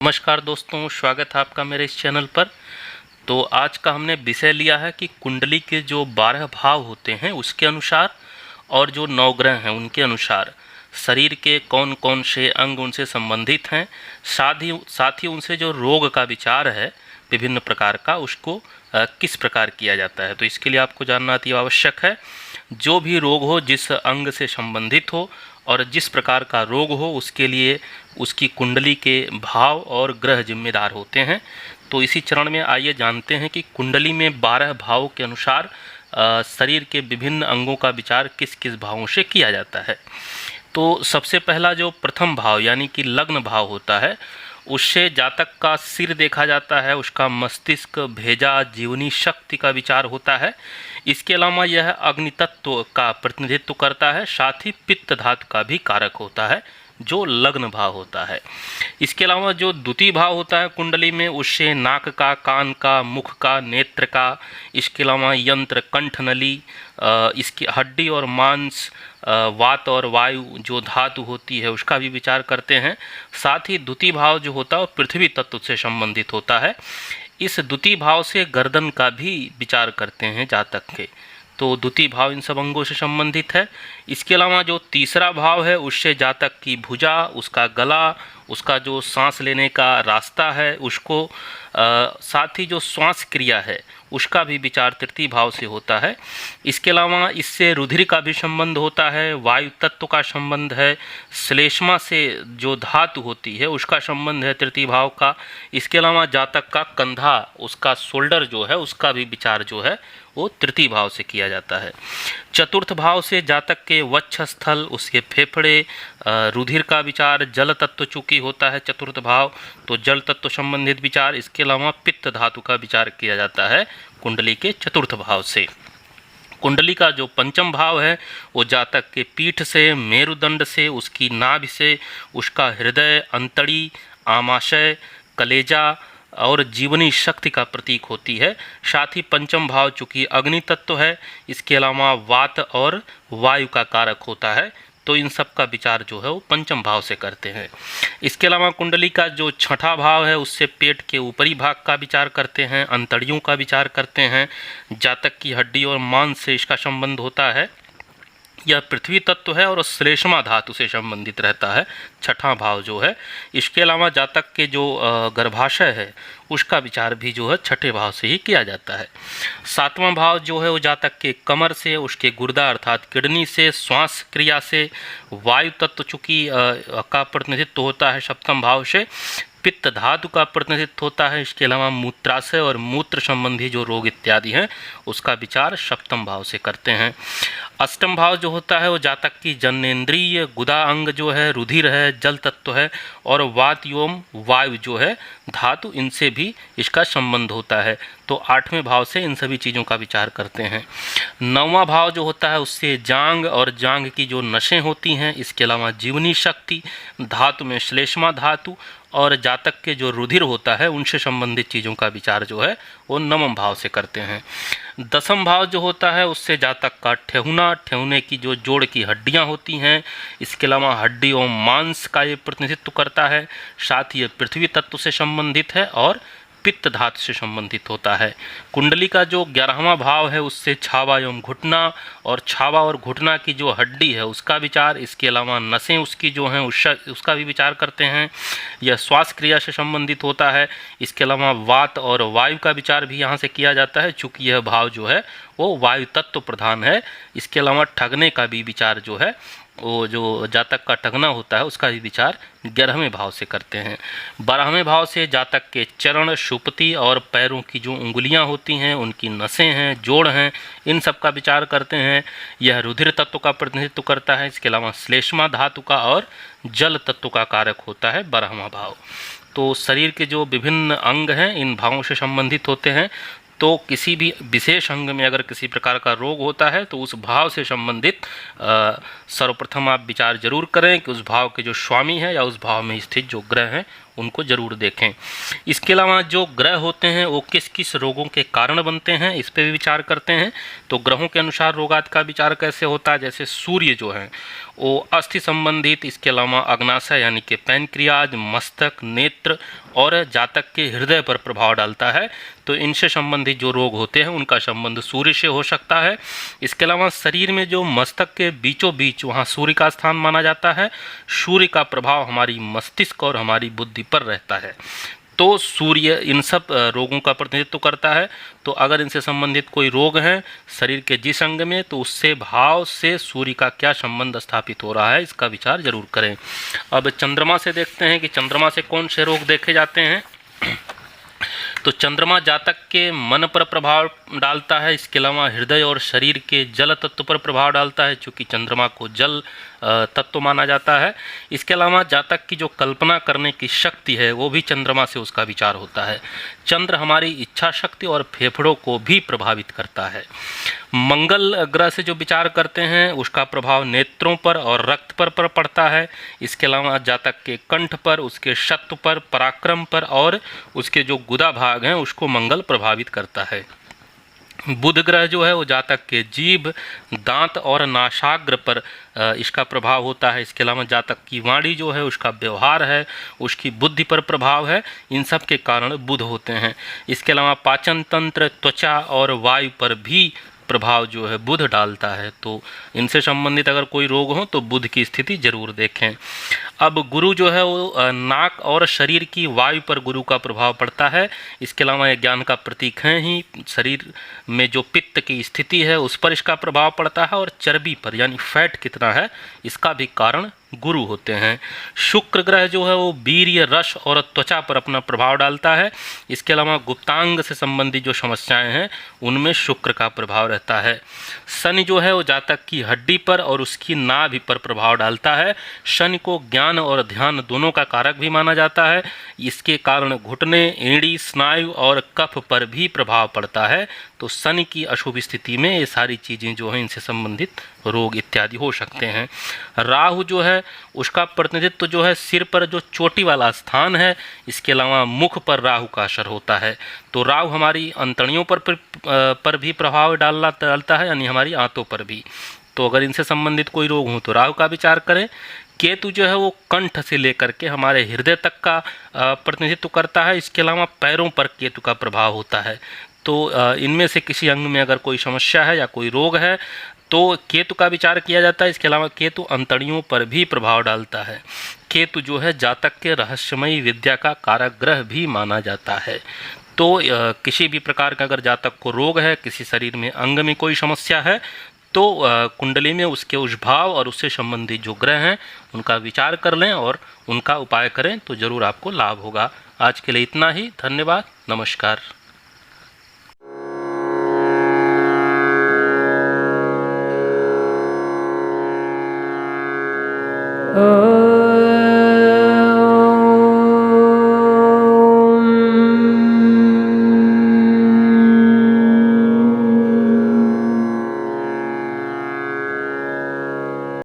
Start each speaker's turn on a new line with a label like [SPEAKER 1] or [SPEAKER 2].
[SPEAKER 1] नमस्कार दोस्तों, स्वागत है आपका मेरे इस चैनल पर। तो आज का हमने विषय लिया है कि कुंडली के जो 12 भाव होते हैं उसके अनुसार और जो नवग्रह हैं उनके अनुसार शरीर के कौन कौन से अंग उनसे संबंधित हैं, साथ ही उनसे जो रोग का विचार है विभिन्न प्रकार का, उसको किस प्रकार किया जाता है। तो इसके लिए आपको जानना अति आवश्यक है। जो भी रोग हो, जिस अंग से संबंधित हो और जिस प्रकार का रोग हो, उसके लिए उसकी कुंडली के भाव और ग्रह जिम्मेदार होते हैं। तो इसी चरण में आइए जानते हैं कि कुंडली में 12 भावों के अनुसार शरीर के विभिन्न अंगों का विचार किस किस भावों से किया जाता है। तो सबसे पहला जो प्रथम भाव यानी कि लग्न भाव होता है, उससे जातक का सिर देखा जाता है, उसका मस्तिष्क, भेजा, जीवनी शक्ति का विचार होता है। इसके अलावा यह अग्नि तत्व का प्रतिनिधित्व करता है, साथ ही पित्त धातु का भी कारक होता है जो लग्न भाव होता है। इसके अलावा जो द्वितीय भाव होता है कुंडली में, उससे नाक का, कान का, मुख का, नेत्र का, इसके अलावा यंत्र, कंठ नली, इसकी हड्डी और मांस, वात और वायु जो धातु होती है उसका भी विचार करते हैं। साथ ही द्वितीय भाव जो होता है वो पृथ्वी तत्व से संबंधित होता है। इस द्वितीय भाव से गर्दन का भी विचार करते हैं जातक के। तो द्वितीय भाव इन सब अंगों से संबंधित है। इसके अलावा जो तीसरा भाव है उससे जातक की भुजा, उसका गला, उसका जो सांस लेने का रास्ता है उसको, साथ ही जो श्वास क्रिया है उसका भी विचार तृतीय भाव से होता है। इसके अलावा इससे रुधिर का भी संबंध होता है, वायु तत्व का संबंध है, श्लेष्मा से जो धातु होती है उसका संबंध है तृतीय भाव का। इसके अलावा जातक का कंधा, उसका शोल्डर जो है उसका भी विचार जो है वो तृतीय भाव से किया जाता है। चतुर्थ भाव से जातक के वक्षस्थल, उसके फेफड़े, रुधिर का विचार, जल तत्व चूंकि होता है चतुर्थ भाव तो जल तत्व संबंधित विचार। इसके अलावा पित्त धातु का विचार किया जाता है कुंडली के चतुर्थ भाव से। कुंडली का जो पंचम भाव है वो जातक के पीठ से, मेरुदंड से, उसकी नाभि से, उसका हृदय, अंतड़ी, आमाशय, कलेजा और जीवनी शक्ति का प्रतीक होती है। साथ ही पंचम भाव चूँकि अग्नि तत्व है, इसके अलावा वात और वायु का कारक होता है, तो इन सब का विचार जो है वो पंचम भाव से करते हैं। इसके अलावा कुंडली का जो छठा भाव है उससे पेट के ऊपरी भाग का विचार करते हैं, अंतड़ियों का विचार करते हैं, जातक की हड्डी और मांस से इसका संबंध होता है। यह पृथ्वी तत्व है और श्लेष्मा धातु से संबंधित रहता है छठा भाव जो है। इसके अलावा जातक के जो गर्भाशय है उसका विचार भी जो है छठे भाव से ही किया जाता है। सातवां भाव जो है वो जातक के कमर से, उसके गुर्दा अर्थात किडनी से, श्वास क्रिया से, वायु तत्व चूँकि का प्रतिनिधित्व होता है सप्तम भाव से, पित्त धातु का प्रतिनिधित्व होता है। इसके अलावा मूत्राशय और मूत्र संबंधी जो रोग इत्यादि हैं उसका विचार सप्तम भाव से करते हैं। अष्टम भाव जो होता है वो जातक की जनेंद्रिय, गुदा अंग जो है, रुधिर है, जल तत्व है और वात एवं वायु जो है धातु, इनसे भी इसका संबंध होता है। तो आठवें भाव से इन सभी चीज़ों का विचार करते हैं। नौवां भाव जो होता है उससे जांग और जांग की जो नसें होती हैं, इसके अलावा जीवनी शक्ति, धातु में श्लेष्मा धातु और जातक के जो रुधिर होता है उनसे संबंधित चीज़ों का विचार जो है वो नवम भाव से करते हैं। दसम भाव जो होता है उससे जातक का ठेहुना, ठेहुने की जो जोड़ की हड्डियां होती हैं, इसके अलावा हड्डी और मांस का ये प्रतिनिधित्व करता है। साथ ही ये पृथ्वी तत्व से संबंधित है और पित्त धातु से संबंधित होता है। कुंडली का जो 11वां भाव है उससे छावा एवं घुटना और छावा और घुटना की जो हड्डी है उसका विचार, इसके अलावा नसें उसकी जो हैं उसका भी विचार करते हैं। यह श्वास क्रिया से संबंधित होता है। इसके अलावा वात और वायु का विचार भी यहाँ से किया जाता है चूँकि यह भाव जो है वो वायु तत्व प्रधान है। इसके अलावा ठगने का भी विचार जो है वो जो जातक का टगना होता है उसका भी विचार 11वें भाव से करते हैं। 12वें भाव से जातक के चरण, सुपति और पैरों की जो उंगलियां होती हैं, उनकी नसें हैं, जोड़ हैं, इन सब का विचार करते हैं। यह रुधिर तत्व का प्रतिनिधित्व करता है। इसके अलावा श्लेष्मा धातु का और जल तत्व का कारक होता है 12वां भाव। तो शरीर के जो विभिन्न अंग हैं इन भावों से संबंधित होते हैं। तो किसी भी विशेष अंग में अगर किसी प्रकार का रोग होता है तो उस भाव से संबंधित सर्वप्रथम आप विचार जरूर करें कि उस भाव के जो स्वामी है या उस भाव में स्थित जो ग्रह हैं उनको ज़रूर देखें। इसके अलावा जो ग्रह होते हैं वो किस किस रोगों के कारण बनते हैं, इस पर भी विचार करते हैं। तो ग्रहों के अनुसार रोगादि का विचार कैसे होता है, जैसे सूर्य जो है वो अस्थि संबंधित, इसके अलावा अग्नाशय यानी कि पैनक्रियाज, मस्तक, नेत्र और जातक के हृदय पर प्रभाव डालता है। तो इनसे संबंधित जो रोग होते हैं उनका संबंध सूर्य से हो सकता है। इसके अलावा शरीर में जो मस्तक के बीचों बीच वहाँ सूर्य का स्थान माना जाता है, सूर्य का प्रभाव हमारी मस्तिष्क और हमारी बुद्धि पर रहता है। तो सूर्य इन सब रोगों का प्रतिनिधित्व करता है। तो अगर इनसे संबंधित कोई रोग हैं शरीर के जिस अंग में, तो उससे भाव से सूर्य का क्या संबंध स्थापित हो रहा है, इसका विचार जरूर करें। अब चंद्रमा से देखते हैं कि चंद्रमा से कौन से रोग देखे जाते हैं। तो चंद्रमा जातक के मन पर प्रभाव डालता है, इसके अलावा हृदय और शरीर के जल तत्व पर प्रभाव डालता है, क्योंकि चंद्रमा को जल तत्व माना जाता है। इसके अलावा जातक की जो कल्पना करने की शक्ति है वो भी चंद्रमा से उसका विचार होता है। चंद्र हमारी इच्छा शक्ति और फेफड़ों को भी प्रभावित करता है। मंगल ग्रह से जो विचार करते हैं उसका प्रभाव नेत्रों पर और रक्त पर पड़ता है। इसके अलावा जातक के कंठ पर, उसके शत्व पर, पराक्रम पर और उसके जो गुदा भाग हैं उसको मंगल प्रभावित करता है। बुध ग्रह जो है वो जातक के जीभ, दांत और नासाग्र पर इसका प्रभाव होता है। इसके अलावा जातक की वाणी जो है, उसका व्यवहार है, उसकी बुद्धि पर प्रभाव है। इन सब के कारण बुध होते हैं। इसके अलावा पाचन तंत्र, त्वचा और वायु पर भी प्रभाव जो है बुध डालता है। तो इनसे संबंधित अगर कोई रोग हो तो बुध की स्थिति जरूर देखें। अब गुरु जो है वो नाक और शरीर की वायु पर गुरु का प्रभाव पड़ता है। इसके अलावा ये ज्ञान का प्रतीक है ही। शरीर में जो पित्त की स्थिति है उस पर इसका प्रभाव पड़ता है और चर्बी पर यानी फैट कितना है इसका भी कारण गुरु होते हैं। शुक्र ग्रह जो है वो वीर्य, रस और त्वचा पर अपना प्रभाव डालता है। इसके अलावा गुप्तांग से संबंधित जो समस्याएं हैं उनमें शुक्र का प्रभाव रहता है। शनि जो है वो जातक की हड्डी पर और उसकी नाभि पर प्रभाव डालता है। शनि को ज्ञान और ध्यान दोनों का कारक भी माना जाता है। इसके कारण घुटने, एड़ी, स्नायु और कफ पर भी प्रभाव पड़ता है। तो शनि की अशुभ स्थिति में ये सारी चीज़ें जो हैं इनसे संबंधित रोग इत्यादि हो सकते हैं। राहु जो है उसका प्रतिनिधित्व जो है सिर पर जो चोटी वाला स्थान है, इसके अलावा मुख पर राहु का असर होता है। तो राहु हमारी अंतड़ियों पर भी प्रभाव डालता है, यानी हमारी आंतों पर भी। तो अगर इनसे संबंधित कोई रोग हो तो राहु का विचार करें। केतु जो है वो कंठ से लेकर के हमारे हृदय तक का प्रतिनिधित्व करता है। इसके अलावा पैरों पर केतु का प्रभाव होता है। तो इनमें से किसी अंग में अगर कोई समस्या है या कोई रोग है तो केतु का विचार किया जाता है। इसके अलावा केतु अंतड़ियों पर भी प्रभाव डालता है। केतु जो है जातक के रहस्यमयी विद्या का कारक ग्रह भी माना जाता है। तो किसी भी प्रकार का अगर जातक को रोग है, किसी शरीर में अंग में कोई समस्या है, तो कुंडली में उसके उस भाव और उससे संबंधित जो ग्रह हैं उनका विचार कर लें और उनका उपाय करें तो ज़रूर आपको लाभ होगा। आज के लिए इतना ही। धन्यवाद। नमस्कार।